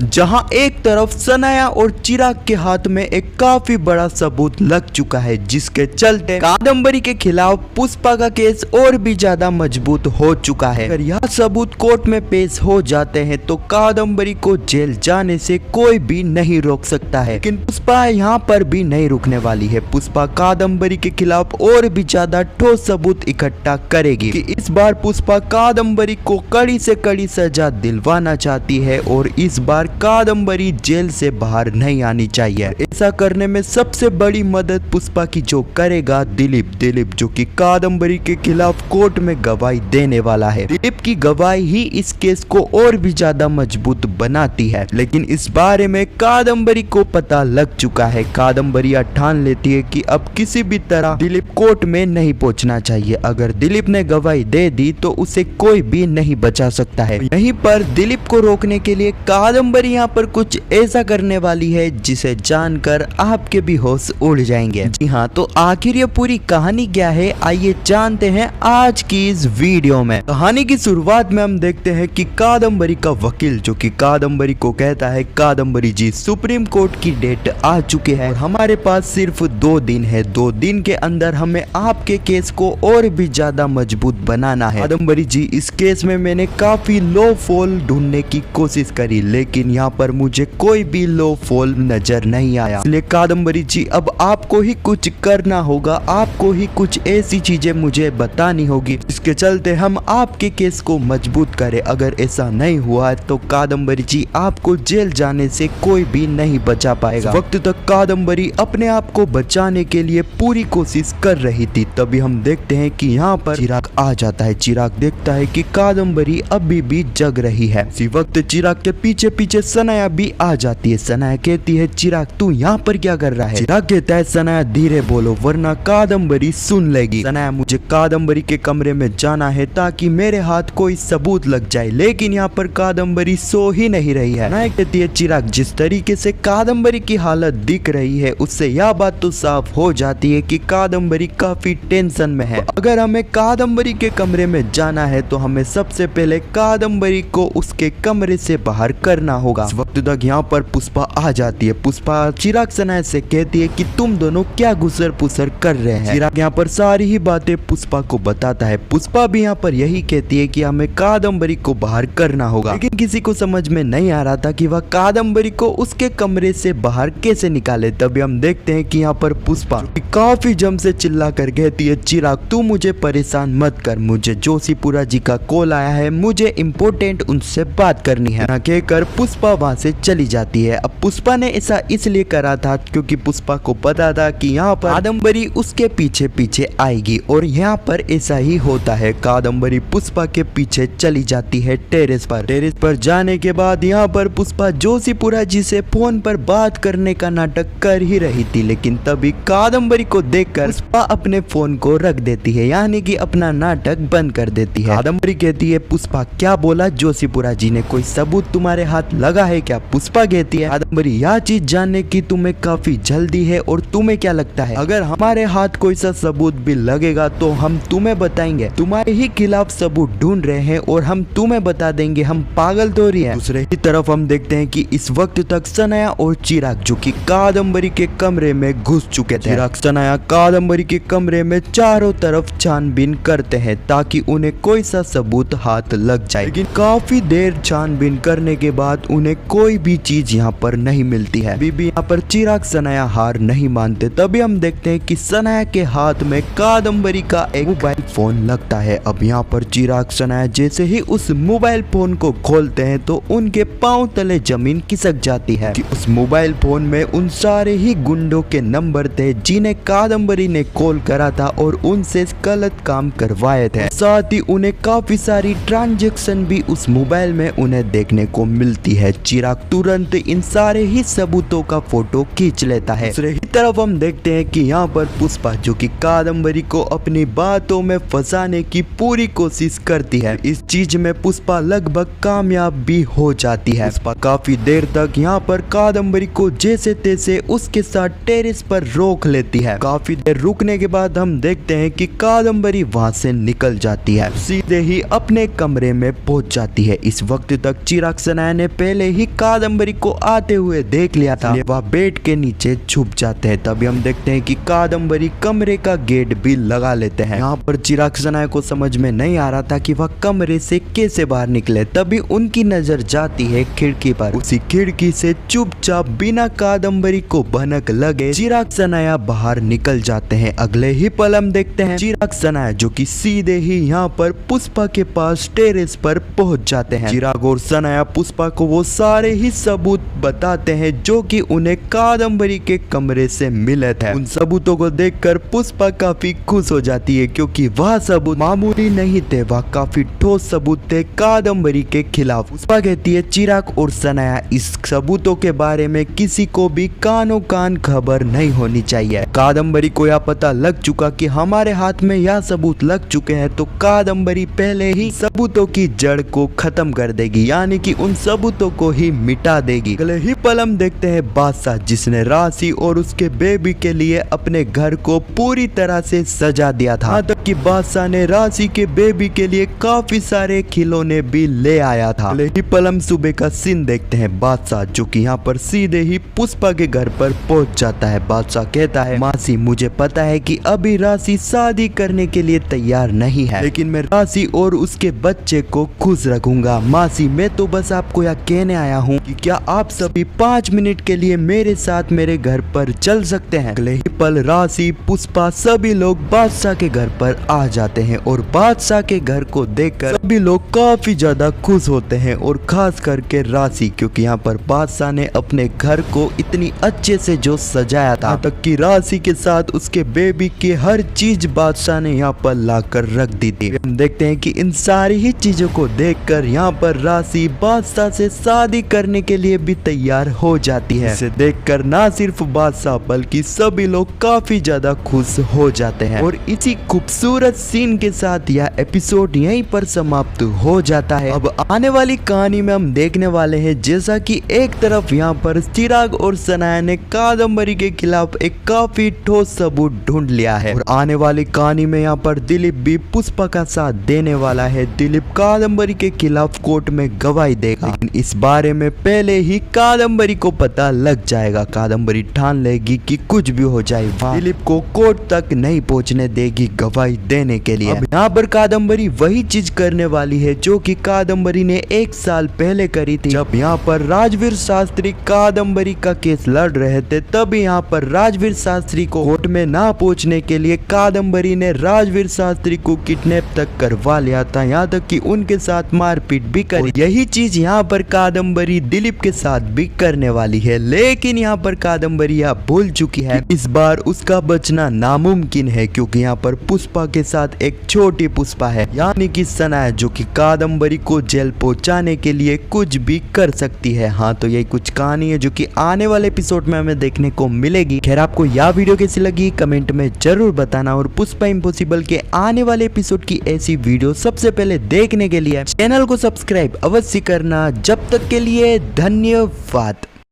जहां एक तरफ सनाया और चिराग के हाथ में एक काफी बड़ा सबूत लग चुका है, जिसके चलते कादम्बरी के खिलाफ पुष्पा का केस और भी ज्यादा मजबूत हो चुका है। अगर यह सबूत कोर्ट में पेश हो जाते हैं तो कादम्बरी को जेल जाने से कोई भी नहीं रोक सकता है, लेकिन पुष्पा यहाँ पर भी नहीं रुकने वाली है। पुष्पा कादम्बरी के खिलाफ और भी ज्यादा ठोस सबूत इकट्ठा करेगी कि इस बार पुष्पा कादम्बरी को कड़ी से कड़ी सजा दिलवाना चाहती है और इस बार कादम्बरी जेल से बाहर नहीं आनी चाहिए। ऐसा करने में सबसे बड़ी मदद पुष्पा की जो करेगा दिलीप, जो कि कादम्बरी के खिलाफ कोर्ट में गवाही देने वाला है। दिलीप की गवाही ही इस केस को और भी ज्यादा मजबूत बनाती है, लेकिन इस बारे में कादम्बरी को पता लग चुका है। कादम्बरी ठान लेती है कि अब किसी भी तरह दिलीप कोर्ट में नहीं पहुंचना चाहिए। अगर दिलीप ने गवाही दे दी तो उसे कोई भी नहीं बचा सकता है। यहीं पर दिलीप को रोकने के लिए कादम्बरी यहाँ पर कुछ ऐसा करने वाली है जिसे जानकर आपके भी होश उड़ जाएंगे। जी हाँ, तो आखिर ये पूरी कहानी क्या है, आइए जानते हैं आज की इस वीडियो में। कहानी की शुरुआत में हम देखते हैं कि कादम्बरी का वकील जो कि कादम्बरी को कहता है, कादम्बरी जी सुप्रीम कोर्ट की डेट आ चुकी है और हमारे पास सिर्फ 2 दिन है। 2 दिन के अंदर हमें आपके केस को और भी ज्यादा मजबूत बनाना है। कादम्बरी जी, इस केस में मैंने काफी लो फॉल ढूंढने की कोशिश करी, लेकिन यहाँ पर मुझे कोई भी लो फॉल नजर नहीं आया। इसलिए कादम्बरी जी अब आपको ही कुछ करना होगा, आपको ही कुछ ऐसी चीजें मुझे बतानी होगी जिसके चलते हम आपके केस को मजबूत करें। अगर ऐसा नहीं हुआ तो कादम्बरी जी आपको जेल जाने से कोई भी नहीं बचा पाएगा। वक्त तक कादम्बरी अपने आप को बचाने के लिए पूरी कोशिश कर रही थी। तभी हम देखते हैं कि यहाँ पर चिराग आ जाता है। चिराग देखता है कि कादम्बरी अभी भी जग रही है। इसी वक्त चिराग के पीछे पीछे सनाया भी आ जाती है। सनाया कहती है, चिराग तू यहाँ पर क्या कर रहा है? चिराग कहता है, सनाया धीरे बोलो वरना कादम्बरी सुन लेगी। सनाया, मुझे कादम्बरी के कमरे में जाना है ताकि मेरे हाथ कोई सबूत लग जाए, लेकिन यहाँ पर कादम्बरी सो ही नहीं रही है। सनाया कहती है, चिराग जिस तरीके से कादम्बरी की हालत दिख रही है उससे यह बात तो साफ हो जाती है कि कादम्बरी काफी टेंशन में है। अगर हमें कादम्बरी के कमरे में जाना है तो हमें सबसे पहले कादम्बरी को उसके कमरे से बाहर करना होगा। इस वक्त तक यहाँ पर पुष्पा आ जाती है। पुष्पा चिराग सनाया से कहती है कि तुम दोनों क्या घुसर पुसर कर रहे हैं। चिराग यहाँ पर सारी ही बातें पुष्पा को बताता है। पुष्पा भी यहाँ पर यही कहती है कि हमें कादम्बरी को बाहर करना होगा, लेकिन किसी को समझ में नहीं आ रहा था कि वह कादम्बरी को उसके कमरे से बाहर कैसे निकाले। तभी हम देखते हैं कि यहाँ पर पुष्पा काफी जम से चिल्ला कर कहती है, चिराग तू मुझे परेशान मत कर, मुझे जोशीपुरा जी का कॉल आया है, मुझे इम्पोर्टेंट उनसे बात करनी है। ना कहकर पुष्पा वहां से चली जाती है। अब पुष्पा ने ऐसा इसलिए करा था क्योंकि पुष्पा को पता था कि यहाँ पर कादम्बरी उसके पीछे पीछे आएगी और यहाँ पर ऐसा ही होता है। कादम्बरी पुष्पा के पीछे चली जाती है टेरेस पर। टेरेस पर जाने के बाद यहाँ पर पुष्पा जोशीपुरा जी से फोन पर बात करने का नाटक कर ही रही थी, लेकिन तभी कादम्बरी को देखकर पुष्पा अपने फोन को रख देती है, यानी कि अपना नाटक बंद कर देती है। कादम्बरी कहती है, पुष्पा क्या बोला जोशीपुरा जी ने, कोई सबूत तुम्हारे हाथ लगा है क्या? पुष्पा कहती है, कादम्बरी यह चीज जानने की तुम्हें काफी जल्दी है और तुम्हें क्या लगता है अगर हमारे हाथ कोई सा सबूत भी लगेगा तो हम तुम्हें बताएंगे। तुम्हारे ही खिलाफ सबूत ढूंढ रहे हैं और हम तुम्हें बता देंगे, हम पागल तो नहीं है। दूसरे ही तरफ हम देखते हैं कि इस वक्त तक सनाया और चिराग जो कि कादम्बरी के कमरे में घुस चुके थे। चिराग सनाया कादम्बरी के कमरे में चारों तरफ छानबीन करते हैं ताकि उन्हें कोई सा सबूत हाथ लग जाए, लेकिन काफी देर छानबीन करने के बाद उन्हें कोई भी चीज यहाँ पर नहीं मिलती है। अभी भी यहाँ पर चिराग सनाया हार नहीं मानते। तभी हम देखते हैं कि सनाया के हाथ में कादम्बरी का एक मोबाइल फोन लगता है। अब यहाँ पर चिराग सनाया जैसे ही उस मोबाइल फोन को खोलते हैं तो उनके पांव तले जमीन खिसक जाती है कि उस मोबाइल फोन में उन सारे ही गुंडों के नंबर थे जिन्हें कादम्बरी ने कॉल करा था और उनसे गलत काम करवाए थे। साथ ही उन्हें काफी सारी ट्रांजैक्शन भी उस मोबाइल में उन्हें देखने को मिलती है। चिराग तुरंत इन सारे ही सबूतों का फोटो खींच लेता है। दूसरी तरफ हम देखते हैं कि यहाँ पर पुष्पा जो कि कादम्बरी को अपनी बातों में फंसाने की पूरी कोशिश करती है। इस चीज में पुष्पा लगभग कामयाब भी हो जाती है। पुष्पा काफी देर तक यहाँ पर कादम्बरी को जैसे तैसे उसके साथ टेरेस पर रोक लेती है। काफी देर रुकने के बाद हम देखते हैं कि कादम्बरी वहां से निकल जाती है, सीधे ही अपने कमरे में पहुंच जाती है। इस वक्त तक चिराग सनाया ने पहले पहले ही कादम्बरी को आते हुए देख लिया था, वह बेड के नीचे छुप जाते हैं। तभी हम देखते हैं कि कादम्बरी कमरे का गेट भी लगा लेते हैं। यहाँ पर चिराग सनाया को समझ में नहीं आ रहा था कि वह कमरे से कैसे बाहर निकले। तभी उनकी नजर जाती है खिड़की पर। उसी खिड़की से चुपचाप बिना कादम्बरी को भनक लगे चिराग सनाया बाहर निकल जाते हैं। अगले ही पल हम देखते हैं चिराग सनाया जो कि सीधे ही यहाँ पर पुष्पा के पास टेरेस पर पहुंच जाते हैं। चिराग और सनाया पुष्पा को वो सारे ही सबूत बताते हैं जो कि उन्हें कादम्बरी के कमरे से मिले थे। उन सबूतों को देखकर पुष्पा काफी खुश हो जाती है क्योंकि वह सबूत मामूली नहीं थे, वह काफी ठोस सबूत थे कादम्बरी के खिलाफ। पुष्पा कहती है चिराग और सनाया इस सबूतों के बारे में किसी को भी कानो कान खबर नहीं होनी चाहिए। कादम्बरी को यह पता लग चुका कि हमारे हाथ में यह सबूत लग चुके हैं तो कादम्बरी पहले ही सबूतों की जड़ को खत्म कर देगी, यानी कि उन सबूतों को ही मिटा देगी। अगले ही पल हम देखते हैं बादशाह जिसने राशि और उसके बेबी के लिए अपने घर को पूरी तरह से सजा दिया था। यहाँ तक कि बादशाह ने राशि के बेबी के लिए काफी सारे खिलौने भी ले आया था। अगले ही पल हम सुबह का सीन देखते हैं बादशाह जो कि यहाँ पर सीधे ही पुष्पा के घर पर पहुंच जाता है। बादशाह कहता है मासी मुझे पता है कि अभी राशि शादी करने के लिए तैयार नहीं है, लेकिन मैं राशि और उसके बच्चे को खुश रखूंगा। मासी मैं तो बस आपको यह कहने आया हूँ कि क्या आप सभी 5 मिनट के लिए मेरे साथ मेरे घर पर चल सकते हैं। अगले ही पल राशि पुष्पा सभी लोग बादशाह के घर पर आ जाते हैं और बादशाह के घर को देखकर सभी लोग काफी ज्यादा खुश होते हैं और खास करके राशि, क्योंकि यहाँ पर बादशाह ने अपने घर को इतनी अच्छे से जो सजाया था तक कि राशि के साथ उसके बेबी की हर चीज बादशाह ने यहाँ पर लाकर रख दी थी। हम देखते हैं कि इन सारी ही चीजों को देखकर यहाँ पर राशि बादशाह से शादी करने के लिए भी तैयार हो जाती है। इसे देखकर ना सिर्फ बादशाह बल्कि सभी लोग काफी ज्यादा खुश हो जाते हैं। और इसी खूबसूरत सीन के साथ यह एपिसोड यहीं पर समाप्त हो जाता है। अब आने वाली कहानी में हम देखने वाले हैं जैसा कि एक तरफ यहाँ पर चिराग और सनाया ने कादम्बरी के खिलाफ एक काफी ठोस सबूत ढूंढ लिया है, और आने वाली कहानी में यहाँ पर दिलीप भी पुष्पा का साथ देने वाला है। दिलीप कादम्बरी के खिलाफ कोर्ट में गवाही देगा, लेकिन इस बारे में पहले ही कादम्बरी को पता लग जाएगा। कादम्बरी ठान लेगी कि कुछ भी हो जाए दिलीप को कोर्ट तक नहीं पहुंचने देगी गवाही देने के लिए। अब यहाँ पर कादम्बरी वही चीज करने वाली है जो कि कादम्बरी ने 1 साल पहले करी थी। जब यहाँ पर राजवीर शास्त्री कादम्बरी का केस लड़ रहे थे तब यहाँ पर राजवीर शास्त्री को कोर्ट में ना पहुंचने के लिए कादम्बरी ने राजवीर शास्त्री को किडनैप तक करवा लिया था, यहाँ तक कि उनके साथ मारपीट भी करी। यही चीज यहाँ पर कादम्बरी दिलीप के साथ भी करने वाली है, लेकिन यहाँ पर कादम्बरी यह भूल चुकी है इस बार उसका बचना नामुमकिन है, क्योंकि यहाँ पर पुष्पा के साथ एक छोटी पुष्पा है, यानी कि सनाया जो कि कादम्बरी को जेल पहुंचाने के लिए कुछ भी कर सकती है। हाँ तो यही कुछ कहानी है जो कि आने वाले एपिसोड में हमें देखने को मिलेगी। खैर आपको यह वीडियो कैसी लगी कमेंट में जरूर बताना, और पुष्पा इम्पॉसिबल के आने वाले एपिसोड की ऐसी वीडियो सबसे पहले देखने के लिए चैनल को सब्सक्राइब अवश्य करना। जब तक के लिए धन्यवाद।